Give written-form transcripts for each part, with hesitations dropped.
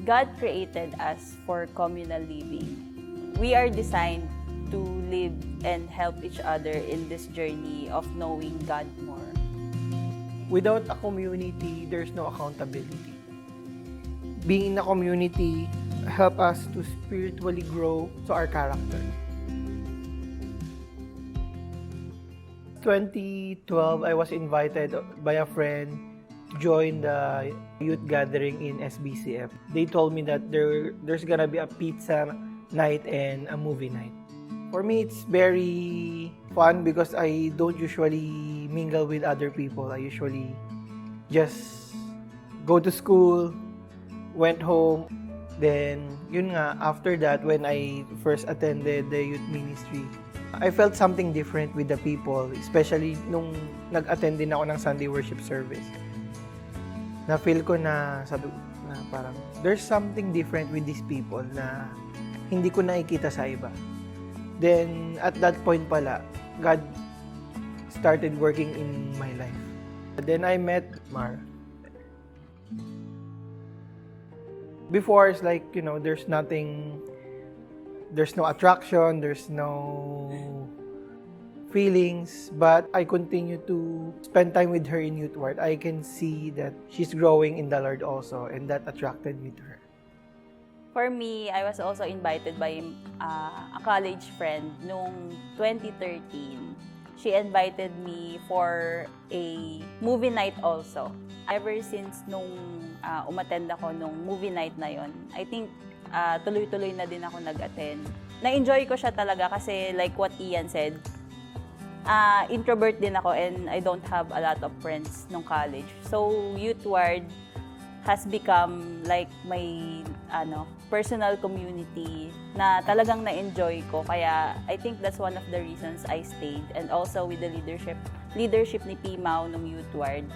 God created us for communal living. We are designed to live and help each other in this journey of knowing God more. Without a community, there's no accountability. Being in a community help us to spiritually grow to our character. 2012, I was invited by a friend to join the youth gathering in SBCF. They told me that there's gonna be a pizza night and a movie night. For me, it's very fun because I don't usually mingle with other people. I usually just go to school, went home. Then, yun nga, after that, when I first attended the youth ministry, I felt something different with the people, especially nung nag-attend din ako ng Sunday worship service. Na-feel ko na, sabi na parang, there's something different with these people na hindi ko nakikita sa iba. Then, at that point pala, God started working in my life. Then I met Mar. Before, it's like, there's nothing, there's no attraction, there's no feelings, but I continue to spend time with her in Youthward. I can see that she's growing in the Lord also, and that attracted me to her. For me, I was also invited by a college friend noong 2013. She invited me for a movie night also. Ever since nung umattend ako nung movie night na yon, I think tuloy-tuloy na din ako nag-attend. Na-enjoy ko siya talaga kasi like what Ian said, introvert din ako and I don't have a lot of friends nung college. So, Youthward has become like my personal community na talagang na-enjoy ko. Kaya I think that's one of the reasons I stayed. And also with the leadership ni Pimaw nung Youthward,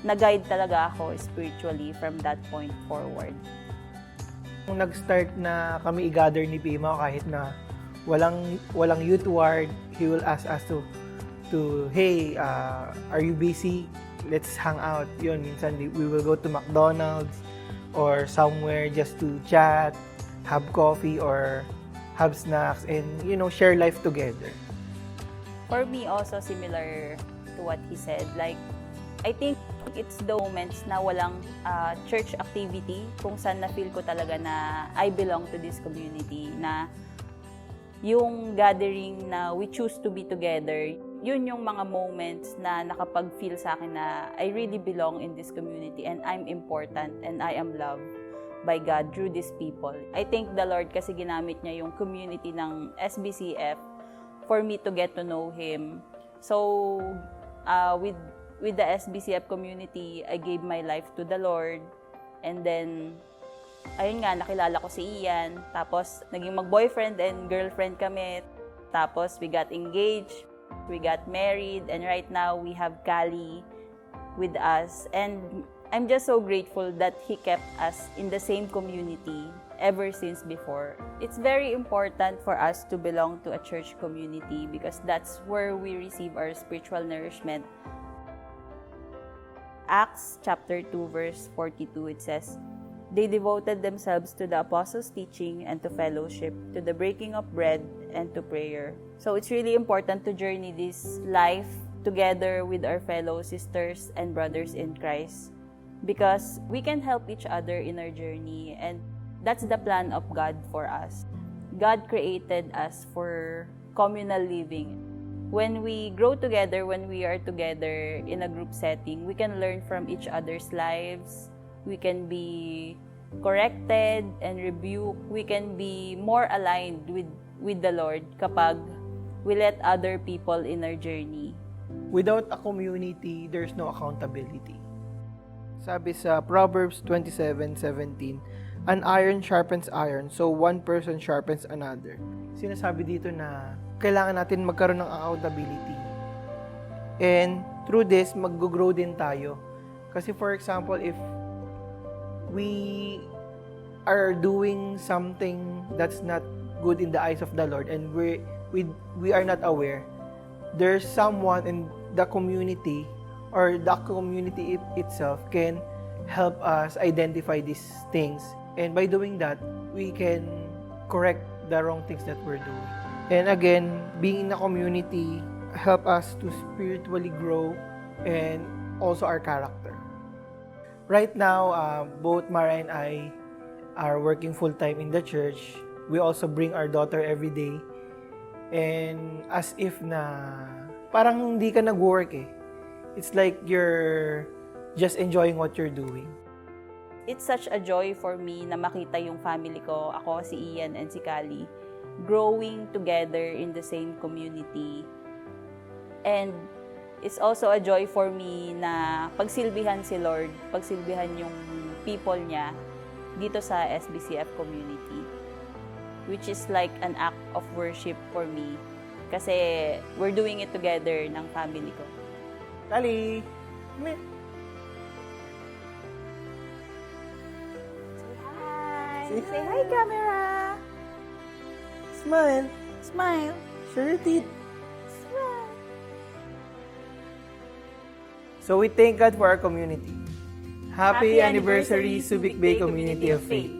na-guide talaga ako spiritually from that point forward. Nung nag-start na kami i-gather ni Pimaw, kahit na walang Youthward, he will ask us to hey, are you busy? Let's hang out. Yun, minsan we will go to McDonald's or somewhere just to chat, have coffee or have snacks and share life together. For me also similar to what he said, like I think it's the moments na walang church activity kung saan na-feel ko talaga na I belong to this community, na yung gathering na we choose to be together, yun yung mga moments na nakapag-feel sa akin na I really belong in this community and I'm important and I am loved by God through these people. I think the Lord kasi ginamit niya yung community ng SBCF for me to get to know Him. So, with the SBCF community, I gave my life to the Lord. And then, ayun nga, nakilala ko si Ian. Tapos, naging mag-boyfriend and girlfriend kami. Tapos, we got engaged. We got married. And right now, we have Kali with us. And I'm just so grateful that He kept us in the same community ever since before. It's very important for us to belong to a church community because that's where we receive our spiritual nourishment. Acts chapter 2 verse 42, it says, "They devoted themselves to the apostles' teaching and to fellowship, to the breaking of bread and to prayer." So it's really important to journey this life together with our fellow sisters and brothers in Christ because we can help each other in our journey, and that's the plan of God for us. God created us for communal living. When we grow together, when we are together in a group setting, we can learn from each other's lives. We can be corrected and rebuked. We can be more aligned with the Lord kapag we let other people in our journey. Without a community, there's no accountability. Sabi sa Proverbs 27:17, "An iron sharpens iron, so one person sharpens another." Sinasabi dito na kailangan natin magkaroon ng accountability. And through this, mag-grow din tayo. Kasi for example, if we are doing something that's not good in the eyes of the Lord and we are not aware, there's someone in the community or the community itself can help us identify these things And by doing that, we can correct the wrong things that we're doing. And again, being in a community help us to spiritually grow and also our character. Right now, both Mara and I are working full-time in the church. We also bring our daughter every day. And as if na parang hindi ka nag-work eh. It's like you're just enjoying what you're doing. It's such a joy for me na makita yung family ko, ako, si Ian and si Kali, growing together in the same community. And it's also a joy for me na pagsilbihan si Lord, pagsilbihan yung people niya dito sa SBCF community. Which is like an act of worship for me. Kasi we're doing it together ng family ko. Kali! Say hi! Say hi, camera! Smile! Smile! Show your teeth! Smile! So we thank God for our community. Happy anniversary, Subic Bay Community of Faith.